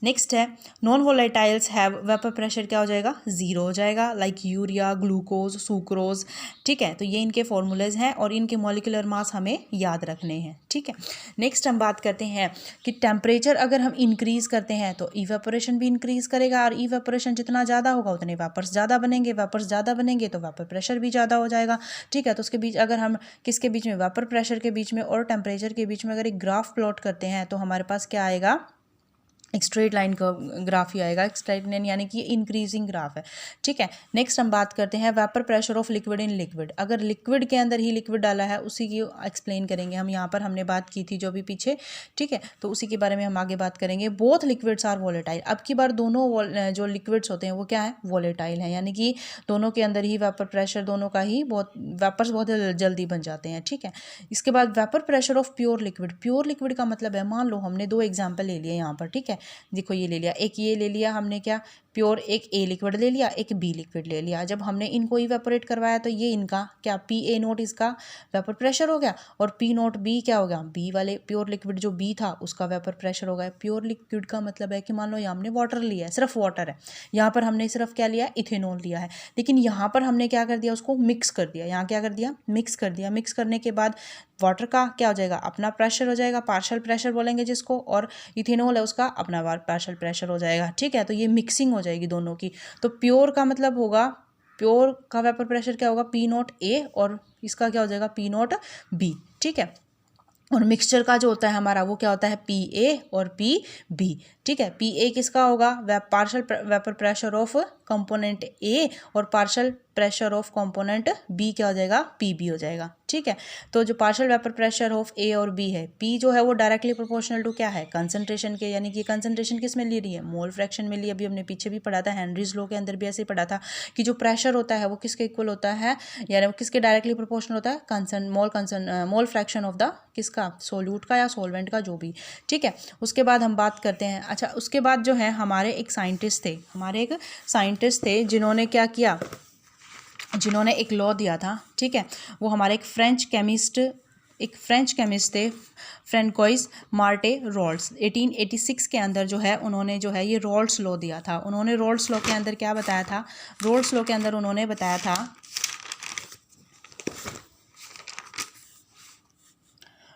Next है non volatiles have vapour pressure क्या हो जाएगा, जीरो हो जाएगा, लाइक यूरिया, ग्लूकोज, सुक्रोज। ठीक है, तो ये इनके फॉर्मूलेज हैं और इनके मॉलिक्यूलर मास हमें याद रखने हैं। ठीक है, नेक्स्ट हम बात करते हैं कि टेम्परेचर अगर हम इंक्रीज करते हैं तो इवेपोरेशन भी इंक्रीज करेगा, और इवेपोरेशन जितना ज़्यादा होगा उतने वेपर्स ज़्यादा बनेंगे, वेपर्स ज़्यादा बनेंगे तो वेपर प्रेशर भी ज़्यादा हो जाएगा। ठीक है, तो उसके बीच अगर हम किसके बीच में, वेपर प्रेशर के बीच में और टेम्परेचर के बीच में अगर एक ग्राफ प्लॉट करते हैं तो हमारे पास क्या आएगा, एक स्ट्रेट लाइन का ग्राफ ही आएगा, एक स्ट्रेट लाइन यानी कि इंक्रीजिंग ग्राफ है। ठीक है, नेक्स्ट हम बात करते हैं vapour pressure of liquid in liquid. अगर लिक्विड के अंदर ही लिक्विड डाला है उसी की एक्सप्लेन करेंगे हम, यहाँ पर हमने बात की थी जो भी पीछे। ठीक है, तो उसी के बारे में हम आगे बात करेंगे। बोथ लिक्विड्स आर वोलेटाइल, अब की बार दोनों जो लिक्विड्स होते हैं वो क्या है, वोलेटाइल हैं, यानी कि दोनों के अंदर ही वेपर प्रेशर दोनों का ही बहुत, वेपर्स बहुत जल्दी बन जाते हैं। ठीक है, इसके बाद vapour pressure of pure liquid. Pure liquid का मतलब है, मान लो हमने दो एग्जाम्पल ले लिए यहाँ पर। ठीक है, देखो ये ले लिया, एक ये ले लिया हमने क्या, प्योर, एक ए लिक्विड ले लिया, एक बी लिक्विड ले लिया। जब हमने इनको इवेपोरेट करवाया तो ये इनका क्या, पी ए नोट इसका वेपर प्रेशर हो गया, और पी नोट बी क्या हो गया, बी वाले प्योर लिक्विड जो बी था उसका वेपर प्रेशर हो गया। प्योर लिक्विड का मतलब है कि मान लो यहाँ हमने वाटर लिया है, सिर्फ वाटर है, यहाँ पर हमने सिर्फ क्या लिया, इथेनॉल लिया है, लेकिन यहाँ पर हमने क्या कर दिया, उसको मिक्स कर दिया। यहाँ क्या कर दिया, मिक्स कर दिया। मिक्स करने के बाद वाटर का क्या हो जाएगा, अपना प्रेशर हो जाएगा, पार्शियल प्रेशर बोलेंगे जिसको, और इथेनॉल है उसका अपना पार्शियल प्रेशर हो जाएगा। ठीक है, तो ये मिक्सिंग हो जाएगी दोनों की। तो प्योर का मतलब होगा, प्योर का वेपर प्रेशर क्या होगा, पी नॉट ए, और इसका क्या हो जाएगा, पी नॉट बी। ठीक है, और मिक्सचर का जो होता है हमारा वो क्या होता है, पी ए और पी बी। ठीक है, पी ए किसका होगा, partial vapour pressure of component A, और partial pressure of component B क्या हो जाएगा, पी बी हो जाएगा। ठीक है, तो जो पार्शियल वेपर प्रेशर ऑफ ए और बी है, पी जो है वो डायरेक्टली प्रोपोर्शनल टू क्या है, कंसंट्रेशन के, यानी कि कंसंट्रेशन किस में ले रही है, मोल फ्रैक्शन में ली। अभी हमने पीछे भी पढ़ा था, हेनरीज लॉ के अंदर भी ऐसे ही पढ़ा था कि जो प्रेशर होता है वो किसके इक्वल होता है, यानी वो किसके डायरेक्टली प्रोपोर्शनल होता है, मोल फ्रैक्शन ऑफ द किसका, सोल्यूट का या सोलवेंट का, जो भी। ठीक है, उसके बाद हम बात करते हैं, अच्छा उसके बाद जो है हमारे एक साइंटिस्ट थे, जिन्होंने क्या किया, जिन्होंने एक लॉ दिया था। ठीक है, वो हमारे एक फ्रेंच केमिस्ट थे, फ्रेंकोइस मार्टे रॉल्स। 1886 के अंदर जो है उन्होंने जो है ये रॉल्स लॉ दिया था। उन्होंने रॉल्स लॉ के अंदर क्या बताया था, रॉल्स लॉ के अंदर उन्होंने बताया था,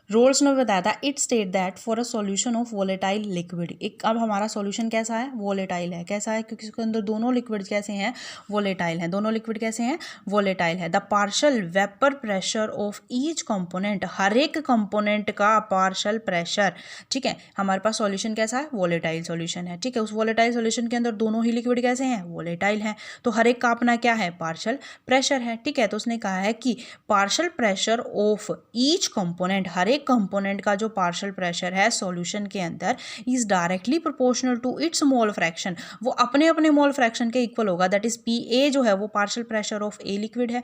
रोल्स ने बताया था, it state that for a solution of volatile liquid. एक, अब हमारा सॉल्यूशन कैसा है, वोलेटाइल है। कैसा है, क्योंकि इसके अंदर दोनों लिक्विड कैसे हैं, वोलेटाइल हैं। दोनों लिक्विड कैसे हैं, वोलेटाइल है। The partial vapour pressure of each component, हर एक कंपोनेंट का पार्शियल प्रेशर। ठीक है, हमारे पास सॉल्यूशन कैसा है, वोलेटाइल सॉल्यूशन है। ठीक है, उस वोलेटाइल सॉल्यूशन के अंदर दोनों ही लिक्विड कैसे हैं, वोलेटाइल हैं, तो हर एक का अपना क्या है, पार्शियल प्रेशर है। ठीक है, तो उसने कहा है कि partial pressure of each component, हर एक कंपोनेंट का जो पार्शियल प्रेशर है सॉल्यूशन के अंदर, is directly proportional to its mole fraction, वो अपने अपने मोल फ्रैक्शन के इक्वल होगा। दैट इज पी ए जो है वो partial pressure of A liquid है,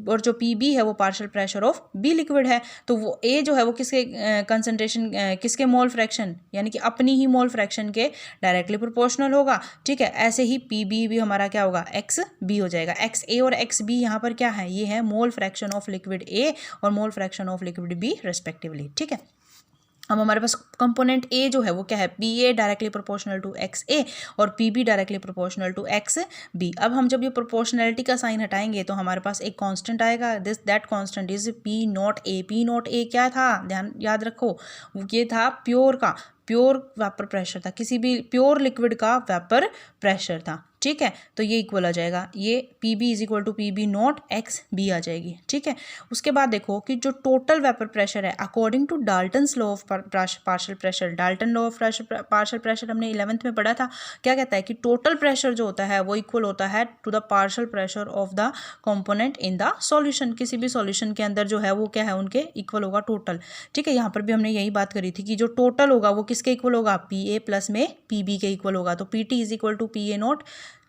और जो पी बी है वो partial pressure of B liquid है। तो वो ए जो है वो किसके कंसंट्रेशन, किसके मोल फ्रैक्शन, यानी कि अपनी ही मोल फ्रैक्शन के डायरेक्टली प्रोपोर्शनल होगा। ठीक है, ऐसे ही पी बी भी हमारा क्या होगा, एक्स बी हो जाएगा। एक्स ए और एक्स बी यहाँ पर क्या है, ये है mole fraction of liquid A और mole fraction of liquid B respectively. ठीक है, अब हमारे पास कंपोनेंट ए जो है वो क्या है, P A directly proportional to X A और P B directly proportional to X B. अब हम जब ये प्रोपोर्शनैलिटी का साइन हटाएंगे तो हमारे पास एक कांस्टेंट आएगा, that constant is P not a. P not a क्या था, ध्यान याद रखो, ये था प्योर वेपर प्रेशर था, किसी भी प्योर लिक्विड का वेपर प्रेशर था। ठीक है, तो ये इक्वल आ जाएगा, ये P B is equal to P B naught X B आ जाएगी। ठीक है, उसके बाद देखो कि जो टोटल वेपर प्रेशर है according to Dalton's law of partial pressure, Dalton law of partial pressure हमने 11th में पढ़ा था, क्या कहता है कि टोटल प्रेशर जो होता है वो इक्वल होता है to the partial pressure of the component in the solution. किसी भी सॉल्यूशन के अंदर जो है वो क्या है, उनके इक्वल होगा टोटल। ठीक है, यहाँ पर भी हमने यही बात करी थी कि जो टोटल होगा वो किसके इक्वल होगा, पी ए प्लस में पी बी के इक्वल होगा। तो P T is equal to P A not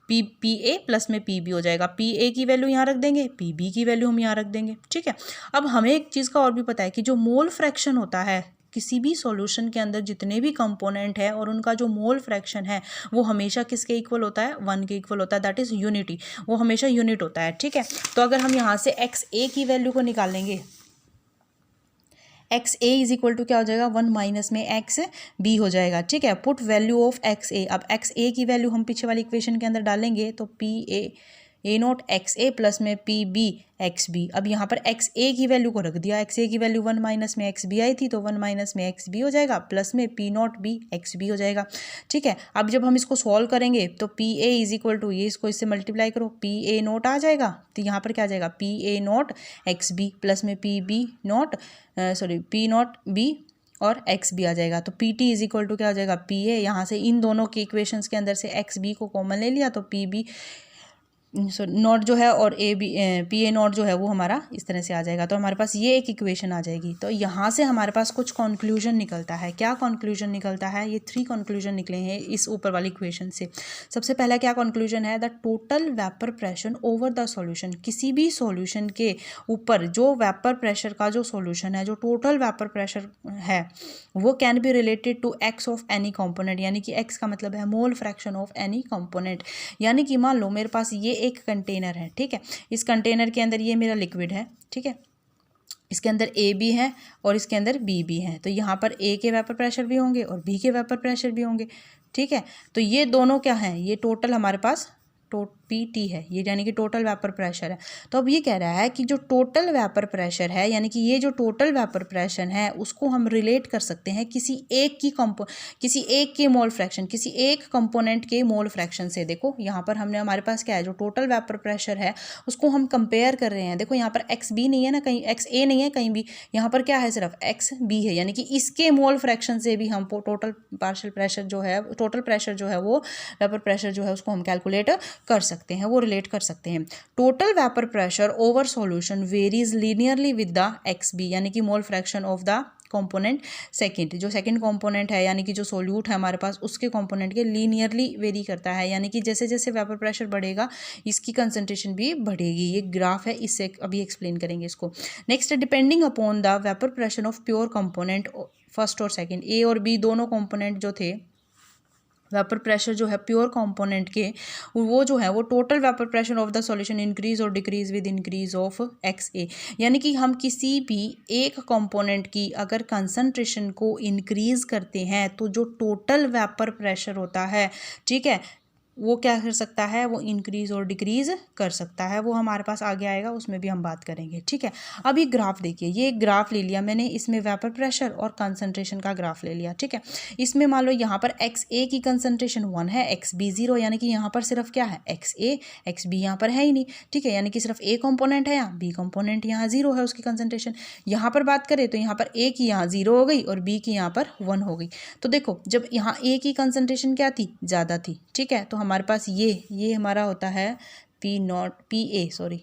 P A plus में पी बी हो जाएगा। पी ए की वैल्यू यहाँ रख देंगे, पी बी की वैल्यू हम यहाँ रख देंगे। ठीक है, अब हमें एक चीज़ का और भी पता है कि जो मोल फ्रैक्शन होता है किसी भी सॉल्यूशन के अंदर, जितने भी कंपोनेंट है और उनका जो मोल फ्रैक्शन है वो हमेशा किसके इक्वल होता है, 1 के इक्वल होता है। दैट इज यूनिटी, वो हमेशा यूनिट होता है। ठीक है, तो अगर हम यहाँ से एक्स ए की वैल्यू को निकालेंगे, X A is equal to क्या हो जाएगा, 1 माइनस में एक्स बी हो जाएगा, ठीक है। पुट वैल्यू ऑफ एक्स ए, अब एक्स ए की वैल्यू हम पीछे वाली इक्वेशन के अंदर डालेंगे तो P A naught x A plus में पी बी एक्स बी। अब यहाँ पर एक्स ए की वैल्यू को रख दिया, एक्स ए की वैल्यू 1 माइनस में एक्स बी आई थी तो 1 माइनस में एक्स बी हो जाएगा प्लस में P not B X B हो जाएगा, ठीक है। अब जब हम इसको सॉल्व करेंगे तो P A is equal to, ये इसको इससे मल्टीप्लाई करो, पी ए नॉट आ जाएगा तो यहाँ पर क्या आ जाएगा, P A naught X B plus में P B naught P not B और एक्स बी आ जाएगा। तो P T is equal to क्या हो जाएगा, पी ए, यहाँ से इन दोनों के इक्वेशंस के अंदर से एक्स बी को कॉमन ले लिया तो पी बी नॉट जो है और A B P A not जो है वो हमारा इस तरह से आ जाएगा। तो हमारे पास ये एक इक्वेशन आ जाएगी। तो यहाँ से हमारे पास कुछ कंक्लूजन निकलता है। क्या कंक्लूजन निकलता है, ये 3 कंक्लूजन निकले हैं इस ऊपर वाली इक्वेशन से। सबसे पहला क्या कंक्लूजन है, the total vapour pressure over the solution, किसी भी सॉल्यूशन के ऊपर जो वेपर प्रेशर का जो सॉल्यूशन है, जो टोटल वेपर प्रेशर है वो can be related to X of any component, यानी कि एक्स का मतलब है mole fraction of any component. यानी कि मान लो मेरे पास ये एक कंटेनर है, ठीक है, इस कंटेनर के अंदर ये मेरा लिक्विड है, ठीक है, इसके अंदर ए भी है और इसके अंदर बी भी है। तो यहाँ पर ए के वेपर प्रेशर भी होंगे और बी के वेपर प्रेशर भी होंगे, ठीक है। तो ये दोनों क्या हैं, ये टोटल हमारे पास पी टी है, ये यानी कि टोटल वेपर प्रेशर है। तो अब ये कह रहा है कि जो टोटल वेपर प्रेशर है, यानी कि ये जो टोटल वेपर प्रेशर है उसको हम रिलेट कर सकते हैं किसी एक के मोल फ्रैक्शन, किसी एक कंपोनेंट के मोल फ्रैक्शन से। देखो यहाँ पर हमने, हमारे पास क्या है, जो टोटल वेपर प्रेशर है उसको हम कंपेयर कर रहे हैं। देखो यहाँ पर एक्स बी नहीं है ना, कहीं एक्स ए नहीं है कहीं भी, यहाँ पर क्या है, सिर्फ एक्स बी है, यानी कि इसके मोल फ्रैक्शन से भी हम टोटल पार्शियल प्रेशर जो है, टोटल प्रेशर जो है वो वेपर प्रेशर जो है उसको हम कैलकुलेट कर सकते हैं, वो रिलेट कर सकते हैं। Total vapour pressure over solution varies linearly with the X B, यानी कि mole fraction of the component second, जो सेकंड कंपोनेंट है यानी कि जो सोल्यूट है हमारे पास उसके कंपोनेंट के लीनियरली वेरी करता है, यानी कि जैसे जैसे वेपर प्रेशर बढ़ेगा इसकी कंसंट्रेशन भी बढ़ेगी। ये ग्राफ है, इससे अभी एक्सप्लेन करेंगे इसको। Next, depending upon the vapour pressure of pure component first और सेकेंड, ए और बी दोनों कंपोनेंट जो थे, वेपर प्रेशर जो है प्योर कंपोनेंट के, वो जो है वो total vapour pressure of the solution increase और decrease with increase of X A, यानी कि हम किसी भी एक कंपोनेंट की अगर कंसंट्रेशन को इंक्रीज करते हैं तो जो टोटल वेपर प्रेशर होता है, ठीक है, वो क्या कर सकता है, वो इंक्रीज और डिक्रीज कर सकता है। वो हमारे पास आगे आएगा, उसमें भी हम बात करेंगे, ठीक है। अब ये ग्राफ देखिए, ये एक ग्राफ ले लिया मैंने, इसमें वेपर प्रेशर और कंसंट्रेशन का ग्राफ ले लिया, ठीक है। इसमें मान लो यहाँ पर एक्स ए की कंसंट्रेशन 1 है, एक्स बी 0, यानी कि यहाँ पर सिर्फ क्या है, एक्स ए, एक्स बी यहाँ पर है ही नहीं, ठीक है, यानी कि सिर्फ ए कंपोनेंट है, यहाँ बी कंपोनेंट यहाँ 0 है उसकी कंसंट्रेशन। यहाँ पर बात करें तो यहाँ पर ए की यहाँ 0 हो गई और बी की यहाँ पर 1 हो गई। तो देखो जब यहाँ ए की कंसंट्रेशन क्या थी, ज़्यादा थी, ठीक है, तो हमारे पास ये हमारा होता है पी ए, सॉरी,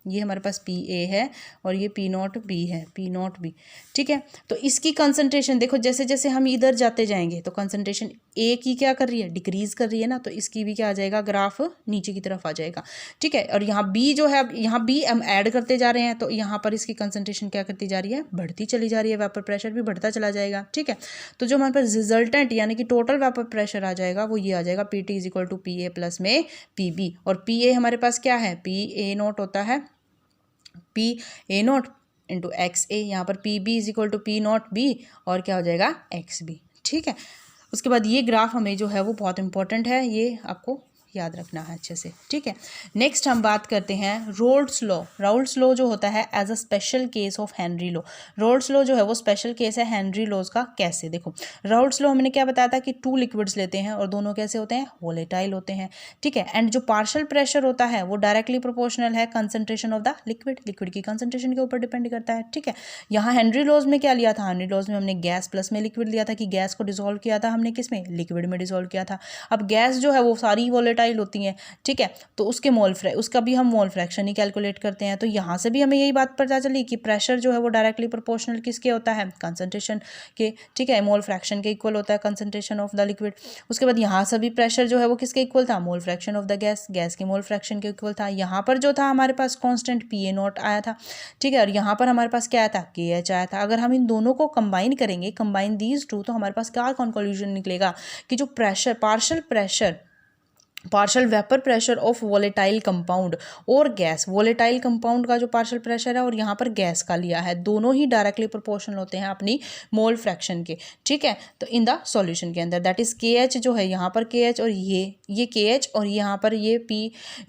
ये हमारे पास पी ए है और ये पी नॉट बी है, पी नॉट बी, ठीक है। तो इसकी कंसंट्रेशन देखो जैसे जैसे हम इधर जाते जाएंगे तो कंसंट्रेशन ए की क्या कर रही है, डिक्रीज कर रही है ना, तो इसकी भी क्या आ जाएगा, ग्राफ नीचे की तरफ आ जाएगा, ठीक है। और यहाँ बी जो है, यहाँ बी हम ऐड करते जा रहे हैं तो यहाँ पर इसकी कंसंट्रेशन क्या करती जा रही है, बढ़ती चली जा रही है, वेपर प्रेशर भी बढ़ता चला जाएगा, ठीक है। तो जो हमारे पास रिजल्टेंट यानी कि टोटल वेपर प्रेशर आ जाएगा वो ये आ जाएगा, P T is equal to P A plus में पी बी, और पी ए हमारे पास क्या है, पी ए नॉट होता है P A naught into X A, यहाँ पर P B is equal to P not B और क्या हो जाएगा, एक्स बी, ठीक है। उसके बाद ये ग्राफ हमें जो है वो बहुत इंपॉर्टेंट है, ये आपको याद रखना है अच्छे से, ठीक है। नेक्स्ट हम बात करते हैं रोल्स लॉ। रोल्स लॉ जो होता है as a special case of Henry law. Raoult's law जो है वो स्पेशल केस है हेनरी लॉज का। कैसे, देखो रोल्स लॉ हमने क्या बताया था कि 2 लिक्विड्स लेते हैं और दोनों कैसे होते हैं, वोलेटाइल होते हैं, ठीक है। एंड जो पार्शियल प्रेशर होता है वो डायरेक्टली प्रोपोर्शनल है concentration of the liquid, liquid की कंसंट्रेशन के ऊपर डिपेंड करता है, ठीक है। यहाँ हेनरी लॉज में क्या लिया था, हेनरी लॉज में हमने गैस प्लस में लिक्विड लिया था कि गैस को डिसॉल्व किया था हमने किस में, लिक्विड में डिसॉल्व किया था। अब गैस जो है वो सारी वोलेटाइल होती हैं, ठीक है, तो उसके उसका भी हम मोल फ्रैक्शन ही कैलकुलेट करते हैं। तो यहाँ से भी हमें यही बात पता चली कि प्रेशर जो है वो डायरेक्टली प्रोपोर्शनल किसके होता है, कंसंट्रेशन के, ठीक है, मोल फ्रैक्शन के इक्वल होता है कंसंट्रेशन ऑफ द लिक्विड। उसके बाद यहाँ से भी प्रेशर जो है वो किसके इक्वल था, मोल fraction of the gas, gas के मोल फ्रैक्शन के इक्वल था। यहाँ पर जो था हमारे पास कॉन्स्टेंट पी ए नॉट आया था, ठीक है, और यहाँ पर हमारे पास क्या आया था, के एच आया था। अगर हम इन दोनों को कंबाइन करेंगे, कंबाइन दीज टू, तो हमारे पास क्या कंक्लूजन निकलेगा कि जो pressure, partial pressure partial vapour pressure of volatile compound और गैस, वोलेटाइल कंपाउंड का जो पार्शियल प्रेशर है और यहाँ पर गैस का लिया है, दोनों ही डायरेक्टली प्रोपोर्शनल होते हैं अपनी मोल फ्रैक्शन के, ठीक है। तो इन द सॉल्यूशन के अंदर दैट इज के एच जो है यहाँ पर के एच और ये के एच और यहाँ पर ये पी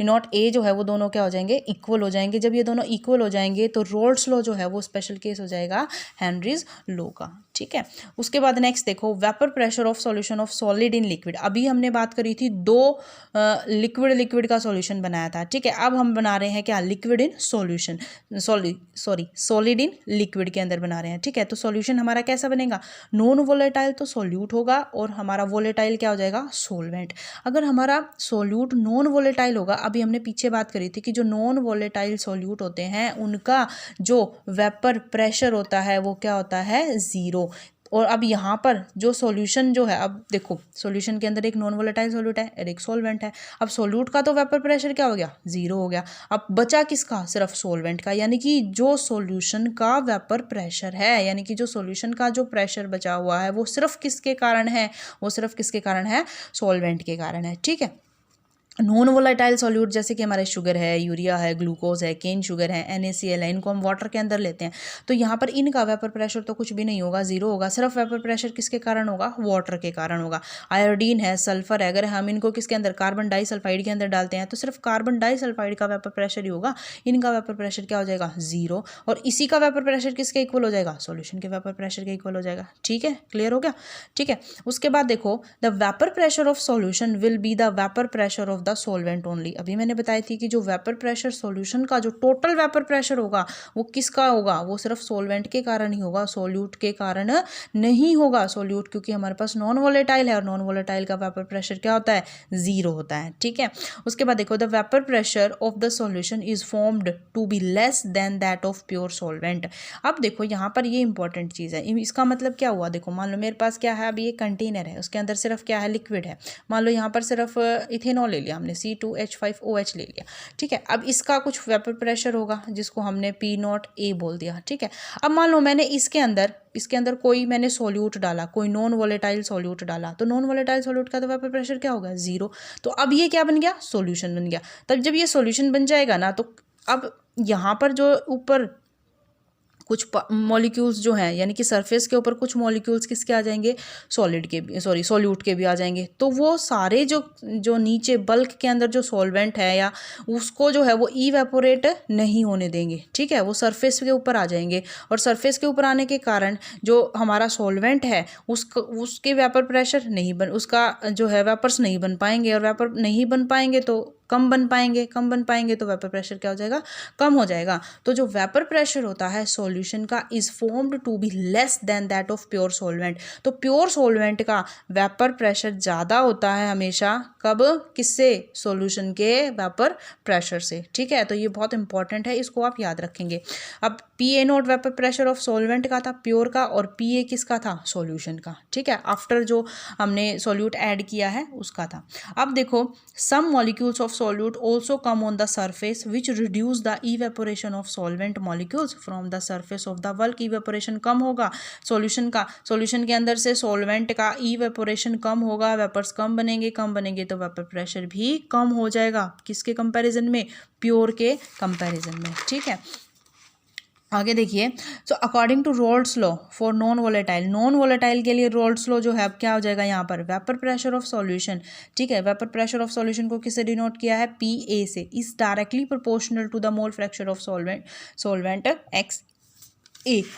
नॉट ए जो है वो दोनों क्या हो जाएंगे, इक्वल हो जाएंगे। जब ये दोनों इक्वल हो जाएंगे तो रोल्स लॉ जो है वो स्पेशल केस हो जाएगा हेनरीज लॉ का, ठीक है। उसके बाद नेक्स्ट देखो vapour pressure of solution of solid in liquid. अभी हमने बात करी थी दो लिक्विड का सॉल्यूशन बनाया था, ठीक है। अब हम बना रहे हैं क्या, liquid in solution, solid in liquid के अंदर बना रहे हैं, ठीक है। तो सॉल्यूशन हमारा कैसा बनेगा, नॉन वोलेटाइल तो सोल्यूट होगा और हमारा वोलेटाइल क्या हो जाएगा, सोलवेंट। अगर हमारा सोल्यूट नॉन वोलेटाइल होगा, अभी हमने पीछे बात करी थी कि जो नॉन वोलेटाइल सोल्यूट होते हैं उनका जो वेपर प्रेशर होता है वो क्या होता है, ज़ीरो। और अब यहाँ पर जो सॉल्यूशन जो है, अब देखो सॉल्यूशन के अंदर एक नॉन वोलेटाइल सोल्यूट है और एक सॉल्वेंट है। अब सोल्यूट का तो वेपर प्रेशर क्या हो गया, ज़ीरो हो गया। अब बचा किसका, सिर्फ सॉल्वेंट का, यानी कि जो सॉल्यूशन का वेपर प्रेशर है, यानी कि जो सॉल्यूशन का जो प्रेशर बचा हुआ है वो सिर्फ किसके कारण है, वो सिर्फ किसके कारण है, सॉल्वेंट के कारण है, ठीक है। नॉन वोलेटाइल सॉल्यूट जैसे कि हमारे शुगर है, यूरिया है, ग्लूकोज है, केन शुगर है, NaCl है, इनको हम वाटर के अंदर लेते हैं। तो यहाँ पर इनका वेपर प्रेशर तो कुछ भी नहीं होगा, ज़ीरो होगा। सिर्फ वेपर प्रेशर किसके कारण होगा, वाटर के कारण होगा। आयोडीन है, सल्फर है, अगर हम इनको किसके अंदर, कार्बन डाइसल्फाइड के अंदर डालते हैं तो सिर्फ कार्बन डाइसल्फाइड का वेपर प्रेशर ही होगा, इनका वेपर प्रेशर क्या हो जाएगा, ज़ीरो। और इसी का वेपर प्रेशर किसके इक्वल हो जाएगा, सॉल्यूशन के वेपर प्रेशर के इक्वल हो जाएगा, ठीक है। क्लियर हो गया, ठीक है। उसके बाद देखो the vapour pressure of solution will be the vapour pressure of the solvent only. अभी मैंने बताई थी कि जो वेपर प्रेशर सॉल्यूशन का जो टोटल वेपर प्रेशर होगा वो किसका होगा, वो सिर्फ सॉल्वेंट के कारण ही होगा, सोल्यूट के कारण नहीं होगा। सोल्यूट क्योंकि हमारे पास नॉन वोलेटाइल है और नॉन वोलेटाइल का वेपर प्रेशर क्या होता है, ज़ीरो होता है, ठीक है। उसके बाद देखो the vapour pressure of the solution is formed to be less than that of pure solvent. अब देखो यहाँ पर ये इंपॉर्टेंट चीज़ है, इसका मतलब क्या हुआ, देखो मान लो मेरे पास क्या है, अभी ये कंटेनर है, उसके अंदर सिर्फ क्या है, लिक्विड है। मान लो यहाँ पर सिर्फ इथेनॉल ले लिया हमने, C2H5OH ले लिया, ठीक है। अब इसका कुछ वेपर प्रेशर होगा जिसको हमने P0A बोल दिया, ठीक है। अब मान लो मैंने इसके अंदर कोई मैंने सोल्यूट डाला, कोई नॉन वोलेटाइल सोल्यूट डाला, तो नॉन वोलेटाइल सोल्यूट का तो वेपर प्रेशर क्या होगा, ज़ीरो। तो अब ये क्या बन गया, सॉल्यूशन बन गया। तब जब ये सॉल्यूशन बन जाएगा ना, तो अब यहाँ पर जो ऊपर कुछ मॉलिक्यूल्स जो हैं, यानी कि सरफेस के ऊपर कुछ मॉलिक्यूल्स किसके आ जाएंगे, सॉलिड के भी, सॉरी सॉल्यूट के भी आ जाएंगे। तो वो सारे जो नीचे बल्क के अंदर जो सॉल्वेंट है या उसको जो है वो इवेपोरेट नहीं होने देंगे, ठीक है। वो सरफेस के ऊपर आ जाएंगे और सरफेस के ऊपर आने के कारण जो हमारा सॉल्वेंट है उसके वेपर प्रेशर नहीं बन, उसका जो है वेपर्स नहीं बन पाएंगे, और वेपर नहीं बन पाएंगे तो कम बन पाएंगे तो वेपर प्रेशर क्या हो जाएगा, कम हो जाएगा। तो जो वेपर प्रेशर होता है सॉल्यूशन का is formed to be less than that of pure solvent. तो प्योर सॉल्वेंट का वेपर प्रेशर ज़्यादा होता है हमेशा, कब, किससे, सॉल्यूशन के वेपर प्रेशर से, ठीक है। तो ये बहुत इंपॉर्टेंट है, इसको आप याद रखेंगे। अब PA0 vapour pressure of solvent का था, प्योर का, और PA किसका था, सॉल्यूशन का, ठीक है। आफ्टर जो हमने सॉल्यूट ऐड किया है उसका था। अब देखो some molecules of solute also come on the surface which reduce the evaporation of solvent molecules from the surface of the bulk। evaporation कम होगा सॉल्यूशन का, सॉल्यूशन के अंदर से सॉल्वेंट का evaporation कम होगा, वेपर्स कम बनेंगे तो वेपर प्रेशर भी कम हो जाएगा, किसके कंपैरिजन में, प्योर के कंपैरिजन में, ठीक है। आगे देखिए, so according to Raoult's law for non volatile के लिए रोल्स लॉ जो है अब क्या हो जाएगा यहाँ पर, वेपर प्रेशर ऑफ सॉल्यूशन, ठीक है। वेपर प्रेशर ऑफ सॉल्यूशन को किससे डिनोट किया है, PA से, is directly proportional to the mole fraction of solvent XA।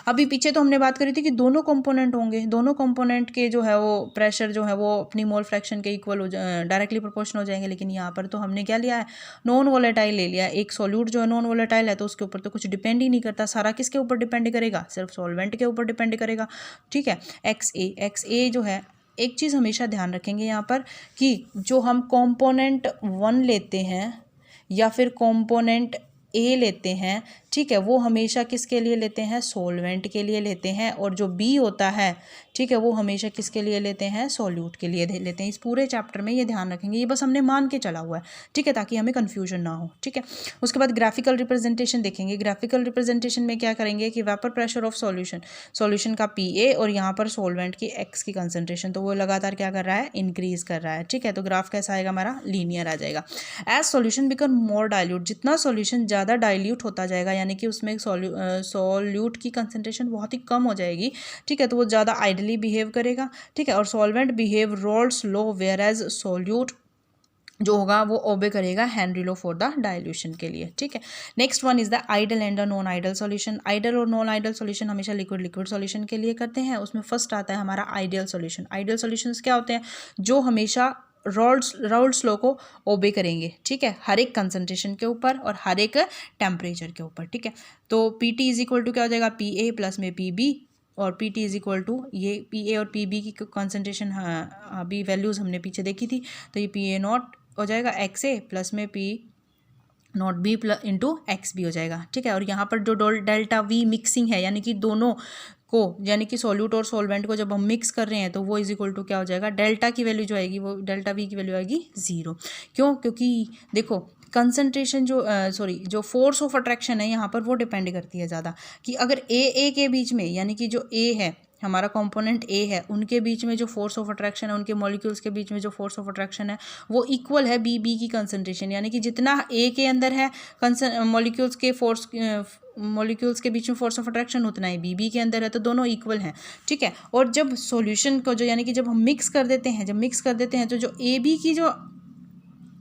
अभी पीछे तो हमने बात करी थी कि दोनों कंपोनेंट होंगे, दोनों कंपोनेंट के जो है वो प्रेशर जो है वो अपनी मोल फ्रैक्शन के इक्वल हो डायरेक्टली प्रोपोर्शनल हो जाएंगे, लेकिन यहाँ पर तो हमने क्या लिया है, नॉन वोलेटाइल ले लिया। एक सॉल्यूट जो है नॉन वोलेटाइल है तो उसके ऊपर तो कुछ डिपेंड ही नहीं करता, सारा किसके ऊपर डिपेंड करेगा, सिर्फ सॉल्वेंट के ऊपर डिपेंड करेगा, ठीक है। XA जो है, एक चीज़ हमेशा ध्यान रखेंगे यहाँ पर कि जो हम कॉम्पोनेंट 1 लेते हैं या फिर कॉम्पोनेंट ए लेते हैं, ठीक है, वो हमेशा किसके लिए लेते हैं, सॉल्वेंट के लिए लेते हैं, और जो बी होता है, ठीक है, वो हमेशा किसके लिए लेते हैं, सॉल्यूट के लिए लेते हैं। इस पूरे चैप्टर में ये ध्यान रखेंगे, ये बस हमने मान के चला हुआ है, ठीक है, ताकि हमें कन्फ्यूजन ना हो, ठीक है। उसके बाद ग्राफिकल रिप्रेजेंटेशन देखेंगे। ग्राफिकल रिप्रेजेंटेशन में क्या करेंगे कि वेपर प्रेशर ऑफ सॉल्यूशन का PA और यहाँ पर सॉल्वेंट की X की कंसंट्रेशन, तो वो लगातार क्या कर रहा है, इंक्रीज कर रहा है, ठीक है। तो ग्राफ कैसा आएगा हमारा, लीनियर आ जाएगा। As solution become more dilute, जितना सॉल्यूशन ज़्यादा डाइल्यूट होता जाएगा, यानी कि उसमें सॉल्यूट की कंसंट्रेशन बहुत ही कम हो जाएगी, ठीक है, तो वो ज़्यादा आइडली बिहेव करेगा, ठीक है। और solvent behave Raoult's law, where as solute जो होगा वो ओबे करेगा Henry law for the dilution के लिए, ठीक है। Next one is the ideal and the non ideal solution. Ideal और नॉन आइडल सॉल्यूशन हमेशा लिक्विड सॉल्यूशन के लिए करते हैं। उसमें फर्स्ट आता है हमारा आइडियल सॉल्यूशन। आइडियल सॉल्यूशंस क्या होते हैं, जो हमेशा राउल्ट्स लॉ को ओबे करेंगे, ठीक है, हर एक कंसंट्रेशन के ऊपर और हर एक टेम्परेचर के ऊपर, ठीक है। तो PT इज इक्वल टू क्या हो जाएगा, PA प्लस में PB, और PT इज इक्वल टू ये PA और PB की कंसंट्रेशन, हाँ अभी वैल्यूज़ हमने पीछे देखी थी, तो ये PA नॉट हो जाएगा XA प्लस में P not B plus into XB हो जाएगा, ठीक है। और यहाँ पर जो डेल्टा V मिक्सिंग है, यानी कि दोनों को, यानी कि सॉल्यूट और सॉल्वेंट को जब हम मिक्स कर रहे हैं तो वो इज इक्वल टू क्या हो जाएगा, डेल्टा की वैल्यू जो आएगी वो डेल्टा V की वैल्यू आएगी 0। क्यों, क्योंकि देखो कंसंट्रेशन जो फोर्स ऑफ अट्रैक्शन है यहाँ पर वो डिपेंड करती है ज़्यादा, कि अगर ए के बीच में, यानी कि जो A है हमारा कंपोनेंट A है, उनके बीच में जो फोर्स ऑफ अट्रैक्शन है, उनके मॉलिक्यूल्स के बीच में जो फोर्स ऑफ अट्रैक्शन है वो इक्वल है B की कंसंट्रेशन, यानी कि जितना A के अंदर है मॉलिक्यूल्स के बीच में फोर्स ऑफ अट्रैक्शन उतना ही B के अंदर है, तो दोनों इक्वल हैं, ठीक है। और जब सॉल्यूशन को जो, यानी कि जब हम मिक्स कर देते हैं तो जो AB की जो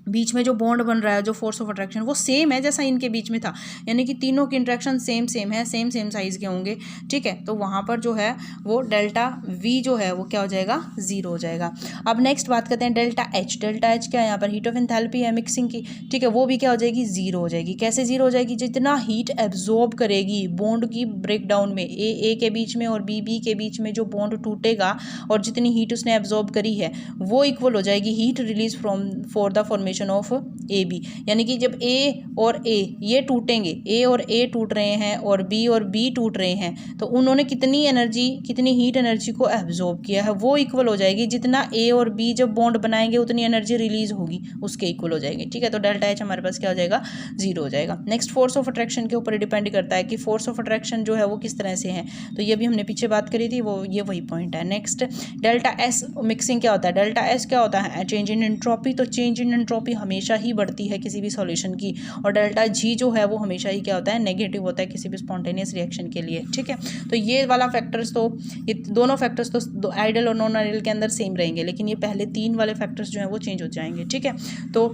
बीच में जो बॉन्ड बन रहा है, जो फोर्स ऑफ अट्रैक्शन, वो सेम है जैसा इनके बीच में था, यानी कि तीनों की इंट्रैक्शन सेम है, सेम साइज़ के होंगे, ठीक है। तो वहाँ पर जो है वो डेल्टा V जो है वो क्या हो जाएगा, 0 हो जाएगा। अब नेक्स्ट बात करते हैं डेल्टा H। डेल्टा H क्या है, यहाँ पर हीट ऑफ एंथैल्पी है मिक्सिंग की, ठीक है, वो भी क्या हो जाएगी, 0 हो जाएगी। कैसे 0 हो जाएगी, जितना हीट एब्जॉर्ब करेगी बॉन्ड की ब्रेकडाउन में, A के बीच में और B के बीच में जो बॉन्ड टूटेगा और जितनी हीट उसने एब्जॉर्ब करी है वो इक्वल हो जाएगी heat release for the formation of AB। यानी कि जब A और A ये टूटेंगे, A और A टूट रहे हैं और B टूट रहे हैं, तो उन्होंने कितनी हीट एनर्जी को एब्जॉर्ब किया है, वो इक्वल हो जाएगी जितना A और B जब बॉन्ड बनाएंगे उतनी एनर्जी रिलीज होगी, उसके इक्वल हो जाएगी, ठीक है। तो डेल्टा H हमारे पास क्या हो जाएगा, 0 हो जाएगा। नेक्स्ट फोर्स ऑफ अट्रैक्शन के ऊपर डिपेंड करता है कि फोर्स ऑफ अट्रैक्शन जो है वो किस तरह से है, तो ये भी हमने पीछे बात करी थी, वो ये वही पॉइंट है। नेक्स्ट डेल्टा S मिक्सिंग क्या होता है, डेल्टा S क्या होता है, चेंज इन एंट्रोपी। तो चेंज इन एंट्रोपी हमेशा ही बढ़ती है किसी भी सॉल्यूशन की, और डेल्टा G जो है वो हमेशा ही क्या होता है, नेगेटिव होता है किसी भी स्पॉन्टेनियस रिएक्शन के लिए, ठीक है। तो ये वाला फैक्टर्स, तो ये दोनों फैक्टर्स तो आइडल और नॉन आइडल के अंदर सेम रहेंगे, लेकिन ये पहले 3 वाले फैक्टर्स जो हैं वो चेंज हो जाएंगे, ठीक है। तो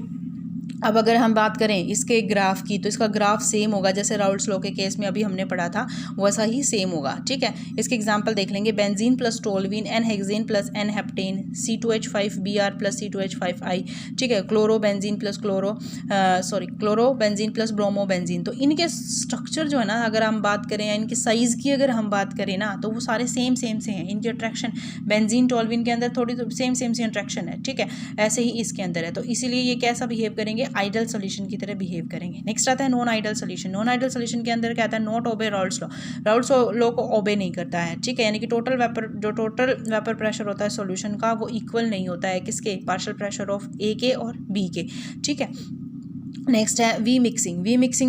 अब अगर हम बात करें इसके ग्राफ की, तो इसका ग्राफ सेम होगा जैसे राउल्ट्स लॉ के केस में अभी हमने पढ़ा था, वैसा ही सेम होगा, ठीक है। इसके एग्जांपल देख लेंगे, benzene plus toluene, n hexane plus n heptane, C2H5Br plus C2H5I, ठीक है। Chloro benzene plus bromo benzene. तो इनके स्ट्रक्चर जो है ना, अगर हम बात करें या इनके साइज़ की अगर हम बात करें ना, तो वो सारे सेम से हैं। इनकी अट्रैक्शन बेंजीन टोल्यूइन के अंदर थोड़ी तो सेम सी अट्रैक्शन है, ठीक है, ऐसे ही इसके अंदर है, तो इसीलिए ये कैसा बिहेव करेंगे, आइडल सॉल्यूशन की तरह बिहेव करेंगे। नेक्स्ट आता है non ideal solution. Non ideal solution के अंदर क्या आता है, not obey Raoult's law. Raoult's law को ओबे नहीं करता है, ठीक है, यानी कि टोटल वेपर प्रेशर होता है सॉल्यूशन का, वो इक्वल नहीं होता है किसके, पार्शियल प्रेशर ऑफ A के और B के, ठीक है। नेक्स्ट है V मिक्सिंग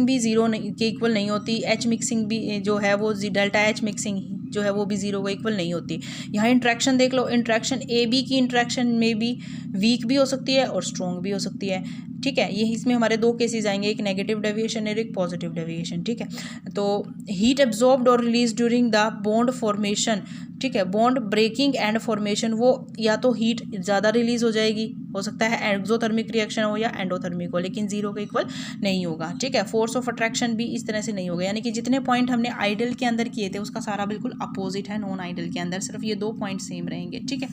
भी 0 के इक्वल नहीं होती। H मिक्सिंग भी जो है वो डेल्टा H मिक्सिंग जो है वो भी 0 को इक्वल नहीं होती। यहाँ इंट्रैक्शन देख लो, इंट्रैक्शन AB की इंट्रैक्शन में भी वीक भी हो सकती है और स्ट्रॉन्ग भी हो सकती है, ठीक है। ये इसमें हमारे 2 केसेस आएंगे, एक नेगेटिव डेविएशन और एक पॉजिटिव डेविएशन, ठीक है। तो हीट एब्जॉर्ब्ड और release during the bond formation, ठीक है, बॉन्ड ब्रेकिंग एंड फॉर्मेशन, वो या तो हीट ज़्यादा रिलीज हो जाएगी, हो सकता है एक्सोथर्मिक रिएक्शन हो या एंडोथर्मिक हो, लेकिन 0 के इक्वल नहीं होगा, ठीक है। फोर्स ऑफ अट्रैक्शन भी इस तरह से नहीं होगा, यानी कि जितने पॉइंट हमने आइडल के अंदर किए थे उसका सारा बिल्कुल अपोजिट है नॉन आइडल के अंदर, सिर्फ ये 2 पॉइंट सेम रहेंगे, ठीक है।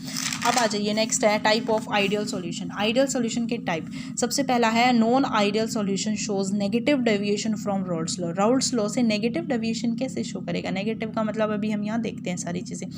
अब आ जाइए, नेक्स्ट है type of ideal solution. Ideal solution के टाइप, सबसे पहला है non ideal solution shows negative deviation from Raoult's law. Raoult's law से नेगेटिव डेविएशन कैसे शो करेगा, नेगेटिव का मतलब अभी हम यहाँ देखते हैं सारी चीज़ें,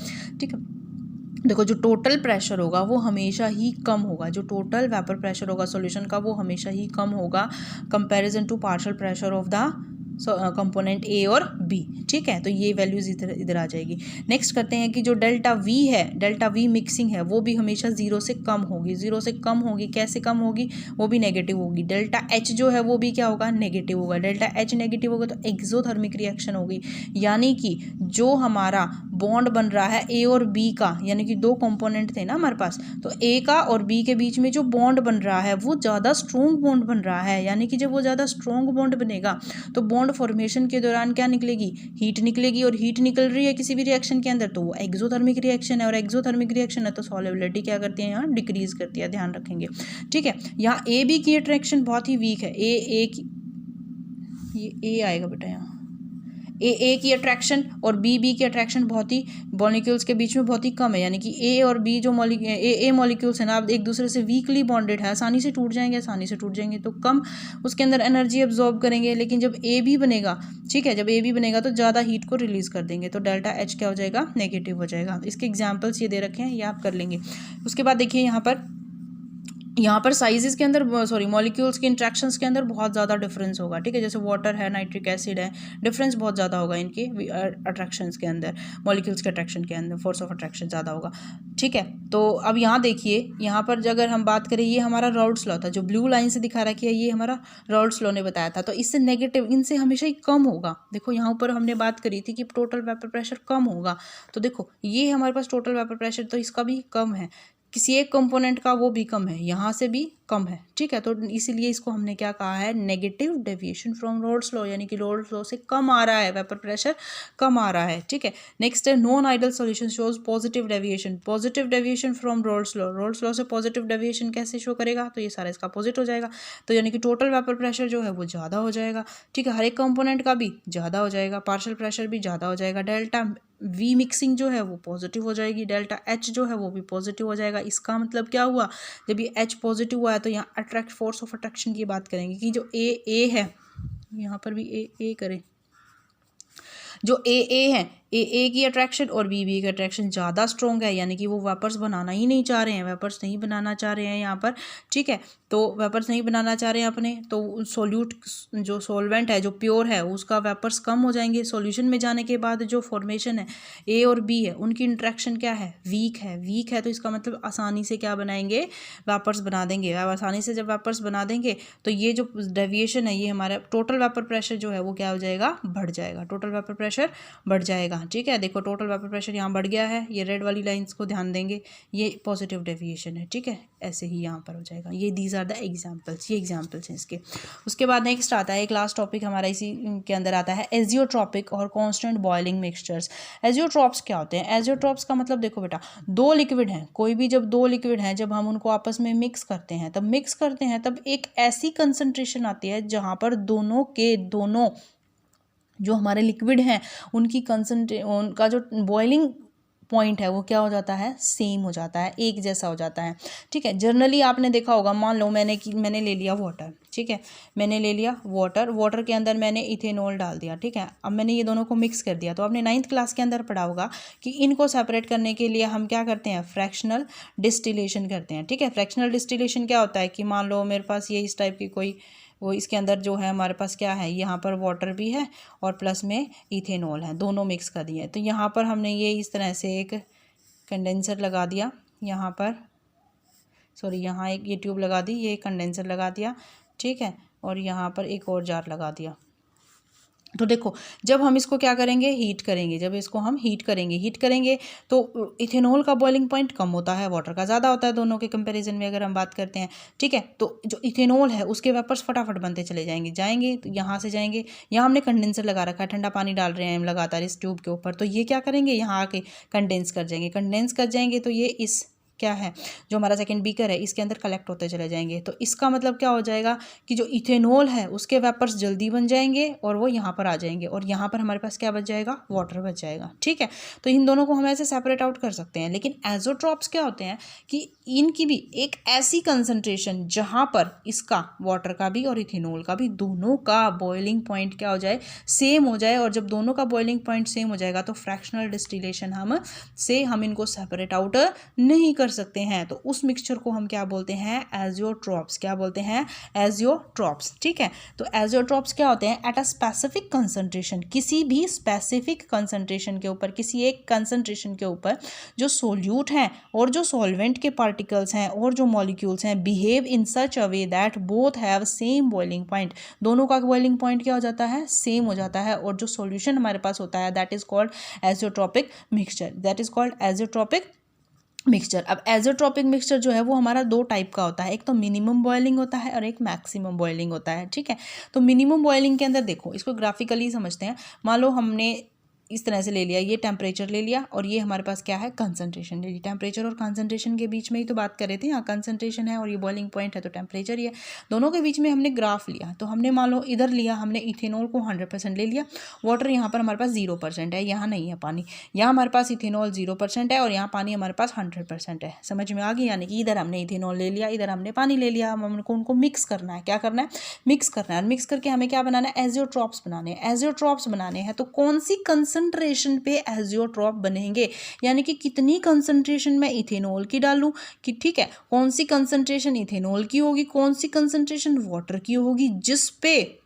ठीक है। देखो जो टोटल प्रेशर होगा वो हमेशा ही कम होगा, जो टोटल वेपर प्रेशर होगा सॉल्यूशन का वो हमेशा ही कम होगा comparison to partial pressure of the component A और बी। ठीक है, तो ये वैल्यूज इधर इधर आ जाएगी। नेक्स्ट करते हैं कि जो डेल्टा वी है, डेल्टा वी मिक्सिंग है, वो भी हमेशा जीरो से कम होगी। जीरो से कम होगी, कैसे कम होगी, वो भी नेगेटिव होगी। डेल्टा एच जो है वो भी क्या होगा, नेगेटिव होगा। डेल्टा एच नेगेटिव होगा तो एक्सोथर्मिक रिएक्शन होगी, यानी कि जो हमारा बॉन्ड बन रहा है ए और बी का, यानी कि दो कंपोनेंट थे ना हमारे पास, तो ए का और बी के बीच में जो बॉन्ड बन रहा है वो ज़्यादा स्ट्रॉन्ग बॉन्ड बन रहा है, यानी कि जब वो ज़्यादा स्ट्रॉन्ग बॉन्ड बनेगा तो बॉन्ड फॉर्मेशन के दौरान क्या निकलेगी, हीट निकलेगी, और हीट निकल रही है किसी भी रिएक्शन के अंदर तो वो एक्सोथर्मिक रिएक्शन है, और एक्सोथर्मिक रिएक्शन है तो सॉल्युबिलिटी क्या करती है, यहाँ डिक्रीज करती है, ध्यान रखेंगे। ठीक है, यहाँ ए बी की अट्रैक्शन बहुत ही वीक है, ए की, ये ए आएगा बेटा यहाँ, ए की अट्रैक्शन और बी की अट्रैक्शन बहुत ही मॉलिक्यूल्स के बीच में बहुत ही कम है, यानी कि ए और बी जो ए मॉलिक्यूल्स है ना, अब एक दूसरे से वीकली बॉन्डेड है, आसानी से टूट जाएंगे तो कम उसके अंदर एनर्जी एब्जॉर्ब करेंगे। लेकिन जब ए बी बनेगा, ठीक है, जब ए बी बनेगा तो ज़्यादा हीट को रिलीज कर देंगे, तो डेल्टा एच क्या हो जाएगा, नेगेटिव हो जाएगा। इसके एग्जाम्पल्स ये दे रखे हैं, ये आप कर लेंगे। उसके बाद देखिए यहाँ पर साइजेस के अंदर, सॉरी मॉलिक्यूल्स के इंट्रैक्शंस के अंदर बहुत ज़्यादा डिफरेंस होगा। ठीक है, जैसे वाटर है, नाइट्रिक एसिड है, डिफरेंस बहुत ज़्यादा होगा इनके अट्रैक्शंस के अंदर, मॉलिक्यूल्स के अट्रैक्शन के अंदर फोर्स ऑफ अट्रैक्शन ज़्यादा होगा। ठीक है, तो अब यहाँ देखिए, यहाँ पर अगर हम बात करें, ये हमारा राउल्ट्स लॉ था, जो ब्लू लाइन से दिखा रखी है ये हमारा राउल्ट्स लॉ ने बताया था, तो इससे नेगेटिव, इनसे हमेशा ही कम होगा। देखो यहाँ ऊपर हमने बात करी थी कि टोटल वेपर प्रेशर कम होगा, तो देखो ये हमारे पास टोटल वेपर प्रेशर तो इसका भी कम है, किसी एक कंपोनेंट का वो भी कम है, यहाँ से भी कम है। ठीक है, तो इसीलिए इसको हमने क्या कहा है, negative deviation from Raoult's law, यानी कि राउल्ट्स लॉ से कम आ रहा है, वेपर प्रेशर कम आ रहा है। ठीक है, नेक्स्ट है non ideal solution shows positive deviation from Raoult's law से पॉजिटिव डेविएशन कैसे शो करेगा, तो ये सारा इसका अपोजिट हो जाएगा, तो यानी कि टोटल वेपर प्रेशर जो है वो ज़्यादा हो जाएगा। ठीक है, हर एक कंपोनेंट का भी ज़्यादा हो जाएगा, पार्शियल प्रेशर भी ज़्यादा हो जाएगा, डेल्टा वी मिक्सिंग जो है वो पॉजिटिव हो जाएगी, डेल्टा एच जो है वो भी पॉजिटिव हो जाएगा। इसका मतलब क्या हुआ, जब ये एच पॉजिटिव हुआ है तो यहाँ अट्रैक्ट फोर्स ऑफ अट्रैक्शन की बात करेंगे कि जो ए है, यहाँ पर भी ए करें, जो ए है, ए की अट्रैक्शन और बी की अट्रैक्शन ज़्यादा स्ट्रॉन्ग है, यानी कि वो वेपर्स बनाना ही नहीं चाह रहे हैं, वेपर्स नहीं बनाना चाह रहे हैं यहाँ पर। ठीक है, तो वेपर्स नहीं बनाना चाह रहे हैं अपने, तो सोल्यूट जो सॉल्वेंट है, जो प्योर है, उसका वेपर्स कम हो जाएंगे। सॉल्यूशन में जाने के बाद जो फॉर्मेशन है ए और बी है, उनकी इंट्रैक्शन क्या है, वीक है, तो इसका मतलब आसानी से क्या बनाएंगे, वेपर्स बना देंगे। आसानी से जब वेपर्स बना देंगे तो ये जो डेविएशन है, ये हमारा टोटल वेपर प्रेशर जो है वो क्या हो जाएगा, बढ़ जाएगा, टोटल वेपर प्रेशर बढ़ जाएगा। ठीक है, देखो टोटल वेपर प्रेशर यहाँ बढ़ गया है, ये रेड वाली लाइंस को ध्यान देंगे, ये पॉजिटिव डेविएशन है। ठीक है, ऐसे ही यहाँ पर हो जाएगा। ये दीज आर द एग्जाम्पल्स, ये एग्जाम्पल्स हैं इसके। उसके बाद नेक्स्ट आता है, एक लास्ट टॉपिक हमारा इसी के अंदर आता है, एजियोट्रॉपिक और कॉन्स्टेंट बॉइलिंग मिक्सचर्स। एजियोट्रॉप्स क्या होते हैं, एजियोट्रॉप्स का मतलब देखो बेटा, दो लिक्विड हैं, कोई भी जब दो लिक्विड हैं, जब हम उनको आपस में मिक्स करते हैं तब एक ऐसी कंसंट्रेशन आती है जहाँ पर दोनों जो हमारे लिक्विड हैं उनका जो बॉइलिंग पॉइंट है वो क्या हो जाता है, सेम हो जाता है, एक जैसा हो जाता है। ठीक है, जनरली आपने देखा होगा, मान लो मैंने ले लिया वाटर, ठीक है, मैंने ले लिया वाटर के अंदर मैंने इथेनॉल डाल दिया। ठीक है, अब मैंने ये दोनों को मिक्स कर दिया, तो आपने 9th क्लास के अंदर पढ़ा होगा कि इनको सेपरेट करने के लिए हम क्या करते हैं, फ्रैक्शनल डिस्टिलेशन करते हैं। ठीक है, फ्रैक्शनल डिस्टिलेशन क्या होता है कि मान लो मेरे पास ये इस टाइप की कोई वो, इसके अंदर जो है हमारे पास क्या है, यहाँ पर वाटर भी है और प्लस में इथेनॉल है, दोनों मिक्स कर दिए। तो यहाँ पर हमने ये इस तरह से एक कंडेंसर लगा दिया, यहाँ पर यहाँ एक ये ट्यूब लगा दी, ये कंडेंसर लगा दिया। ठीक है, और यहाँ पर एक और जार लगा दिया। तो देखो जब हम इसको क्या करेंगे, हीट करेंगे तो इथेनॉल का बॉइलिंग पॉइंट कम होता है, वाटर का ज़्यादा होता है, दोनों के कंपैरिजन में अगर हम बात करते हैं। ठीक है, तो जो इथेनॉल है उसके वेपर्स फटाफट बनते चले जाएंगे तो यहाँ से जाएंगे, यहाँ हमने कंडेंसर लगा रखा है, ठंडा पानी डाल रहे हैं हम लगातार इस ट्यूब के ऊपर, तो ये क्या करेंगे, यहाँ आके कंडेंस कर जाएंगे तो ये इस क्या है, जो हमारा सेकंड बीकर है इसके अंदर कलेक्ट होते चले जाएंगे। तो इसका मतलब क्या हो जाएगा कि जो इथेनॉल है उसके वेपर्स जल्दी बन जाएंगे और वो यहाँ पर आ जाएंगे और यहाँ पर हमारे पास क्या बच जाएगा, वाटर बच जाएगा। ठीक है, तो इन दोनों को हम ऐसे सेपरेट आउट कर सकते हैं। लेकिन एज़ोट्रॉप्स क्या होते हैं कि इनकी भी एक ऐसी कंसंट्रेशन जहाँ पर इसका वाटर का भी और इथेनॉल का भी दोनों का बॉइलिंग पॉइंट क्या हो जाए, सेम हो जाए। और जब दोनों का बॉइलिंग पॉइंट सेम हो जाएगा तो फ्रैक्शनल डिस्टिलेशन हम इनको सेपरेट आउट नहीं कर सकते हैं। तो उस मिक्सचर को हम क्या बोलते हैं, एज़ोट्रॉप्स। क्या बोलते हैं, एज़ोट्रॉप्स। ठीक है, तो एज़ोट्रॉप्स क्या होते हैं, एट अ स्पेसिफिक कंसंट्रेशन, किसी भी स्पेसिफिक कंसंट्रेशन के ऊपर, किसी एक कंसंट्रेशन के ऊपर जो सोल्यूट हैं और जो सॉल्वेंट के पार्टिकल्स हैं और जो मॉलिक्यूल्स हैं behave in such a way that both have same boiling point, दोनों का बॉइलिंग पॉइंट क्या हो जाता है, सेम हो जाता है। और जो सॉल्यूशन हमारे पास होता है that is called azeotropic mixture, that is called azeotropic mixture. अब एज़ोट्रॉपिक मिक्सचर जो है वो हमारा दो टाइप का होता है, एक तो मिनिमम बॉइलिंग होता है और एक मैक्सिमम बॉइलिंग होता है। ठीक है, तो मिनिमम बॉइलिंग के अंदर देखो, इसको ग्राफिकली समझते हैं। मान लो हमने इस तरह से ले लिया, ये टेम्परेचर ले लिया और ये हमारे पास क्या है, कंसंट्रेशन ले ली। टेम्परेचर और कंसंट्रेशन के बीच में ही तो बात कर रहे थे, यहाँ कंसंट्रेशन है और ये बॉइलिंग पॉइंट है तो टेम्परेचर ही है। दोनों के बीच में हमने ग्राफ लिया, तो हमने मान लो इधर लिया हमने इथेनॉल को 100% ले लिया, वाटर यहाँ पर हमारे पास 0% है, यहाँ नहीं है पानी। यहाँ हमारे पास इथेनॉल 0% है और यहाँ पानी हमारे पास 100% है। समझ में आ गई, यानी कि इधर हमने इथेनॉल ले लिया, इधर हमने पानी ले लिया। हम हमको उनको मिक्स करना है, क्या करना है, मिक्स करना है। मिक्स करके हमें क्या बनाना है, एज़ोट्रॉप्स बनाने हैं। एज़ोट्रॉप्स बनाने हैं तो कौन सी कंसंट्रेशन पे एज़ोट्रॉप बनेंगे, यानी कि कितनी कंसंट्रेशन में इथेनॉल की डालूं कि ठीक है, कौन सी कंसंट्रेशन इथेनॉल की होगी, कौन सी कंसंट्रेशन वाटर की होगी, जिस पे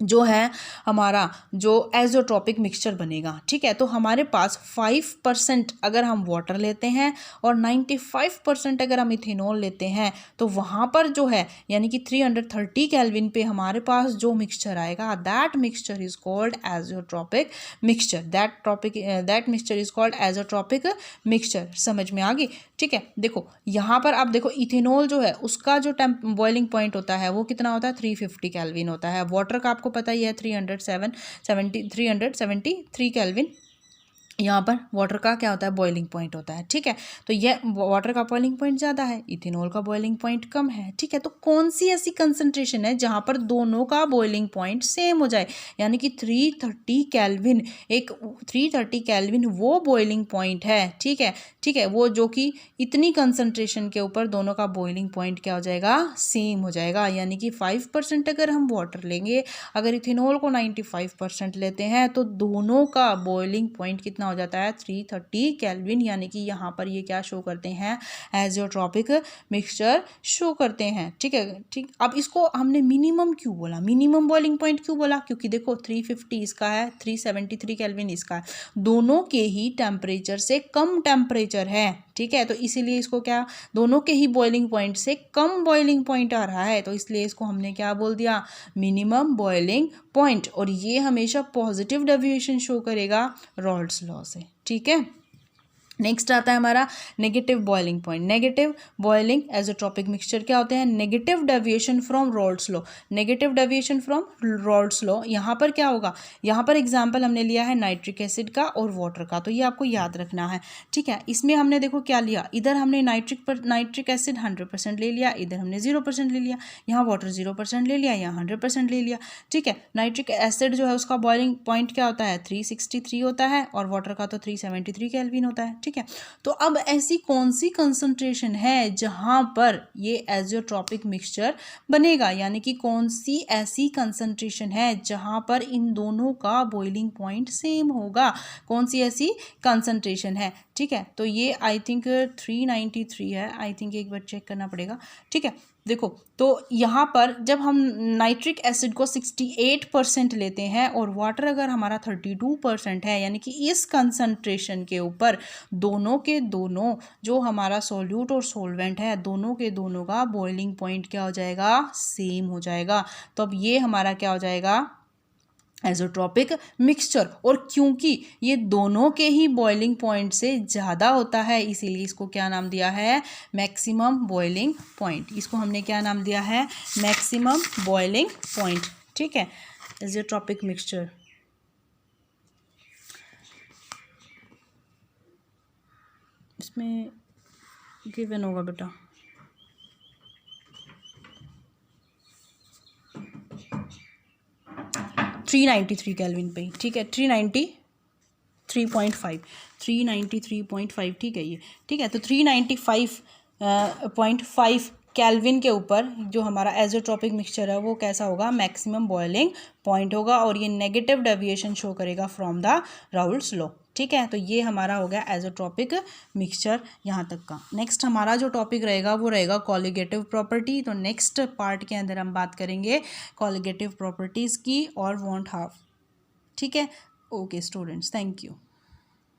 जो है हमारा जो एज़ोट्रॉपिक मिक्सचर बनेगा। ठीक है, तो हमारे पास 5% अगर हम वाटर लेते हैं और 95% अगर हम इथेनॉल लेते हैं तो वहाँ पर जो है यानी कि 330 केल्विन पे हमारे पास जो मिक्सचर आएगा that mixture is called azeotropic mixture. That mixture is called azeotropic mixture. समझ में आ गई। ठीक है, देखो यहाँ पर आप देखो इथेनॉल जो है उसका जो बॉइलिंग पॉइंट होता है वो कितना होता है, 350 केल्विन होता है। वाटर का आपको पता ही है 373 केल्विन यहाँ पर वाटर का क्या होता है, बॉइलिंग पॉइंट होता है। ठीक है, तो यह वाटर का बॉइलिंग पॉइंट ज़्यादा है, इथेनॉल का बॉइलिंग पॉइंट कम है। ठीक है, तो कौन सी ऐसी कंसंट्रेशन है जहाँ पर दोनों का बॉइलिंग पॉइंट सेम हो जाए, यानी कि 330 केल्विन, एक 330 केल्विन वो बॉइलिंग पॉइंट है। ठीक है, ठीक है, वो जो कि इतनी कंसंट्रेशन के ऊपर दोनों का बॉइलिंग पॉइंट क्या हो जाएगा, सेम हो जाएगा। यानी कि 5% अगर हम वाटर लेंगे, अगर इथेनॉल को 95% लेते हैं तो दोनों का बॉइलिंग पॉइंट कितना हो जाता है, 330 केल्विन। यानी कि यहाँ पर ये क्या शो करते हैं, एज़ोट्रॉपिक मिक्सचर शो करते हैं। ठीक है, ठीक। अब इसको हमने मिनिमम क्यों बोला, मिनिमम बॉइलिंग पॉइंट क्यों बोला, क्योंकि देखो 350 इसका है, 373 केल्विन इसका है, दोनों के ही टेम्परेचर से कम टेम्परेचर है। ठीक है, तो इसीलिए इसको क्या, दोनों के ही बॉइलिंग पॉइंट से कम बॉइलिंग पॉइंट आ रहा है, तो इसलिए इसको हमने क्या बोल दिया, मिनिमम बॉइलिंग पॉइंट। और ये हमेशा पॉजिटिव डेविएशन शो करेगा रॉल्ड्स लॉ से। ठीक है, नेक्स्ट आता है हमारा negative boiling point. Negative boiling azeotropic mixture क्या होते हैं, negative deviation from Raoult's law. Negative deviation from Raoult's law, यहाँ पर क्या होगा, यहाँ पर एग्जांपल हमने लिया है नाइट्रिक एसिड का और वाटर का, तो ये आपको याद रखना है। ठीक है, इसमें हमने देखो क्या लिया, इधर हमने नाइट्रिक एसिड 100% ले लिया, इधर हमने 0% ले लिया, यहाँ वाटर 0% ले लिया, यहाँ 100% ले लिया। ठीक है, नाइट्रिक एसिड जो है उसका बॉइलिंग पॉइंट क्या होता है, 363 होता है और वाटर का तो 373 केल्विन होता है। ठीक है, तो अब ऐसी कौन सी कंसंट्रेशन है जहां पर ये एज़ोट्रॉपिक मिक्सचर बनेगा, यानी कि कौन सी ऐसी कंसंट्रेशन है जहां पर इन दोनों का बॉइलिंग पॉइंट सेम होगा, कौन सी ऐसी कंसंट्रेशन है। ठीक है, तो ये आई थिंक 393 है, आई थिंक एक बार चेक करना पड़ेगा। ठीक है, देखो तो यहाँ पर जब हम नाइट्रिक एसिड को 68% लेते हैं और वाटर अगर हमारा 32% है, यानी कि इस कंसंट्रेशन के ऊपर दोनों के दोनों जो हमारा सॉल्यूट और सॉल्वेंट है दोनों के दोनों का बॉइलिंग पॉइंट क्या हो जाएगा, सेम हो जाएगा। तो अब ये हमारा क्या हो जाएगा, एज़ोट्रॉपिक मिक्सचर। और क्योंकि ये दोनों के ही बॉइलिंग पॉइंट से ज़्यादा होता है इसीलिए इसको क्या नाम दिया है, मैक्सिमम बॉइलिंग पॉइंट। इसको हमने क्या नाम दिया है, मैक्सिमम बॉइलिंग पॉइंट। ठीक है, एज़ोट्रॉपिक मिक्सचर। इसमें गिवन होगा बेटा। थ्री 93 केल्विन पे, ठीक है, 393.5, 393.5, ठीक है ये, ठीक है। तो 395.5 केल्विन के ऊपर जो हमारा एज़ोट्रॉपिक मिक्सचर है वो कैसा होगा, मैक्सिमम बॉइलिंग पॉइंट होगा, और ये नेगेटिव डेविएशन शो करेगा फ्रॉम द राउल्ट्स लॉ, ठीक है। तो ये हमारा हो गया एज़ोट्रॉपिक मिक्सचर यहाँ तक का। नेक्स्ट हमारा जो टॉपिक रहेगा वो रहेगा कॉलिगेटिव प्रॉपर्टी। तो नेक्स्ट पार्ट के अंदर हम बात करेंगे कॉलिगेटिव प्रॉपर्टीज़ की और वॉन्ट हाफ, ठीक है। Okay students, thank you.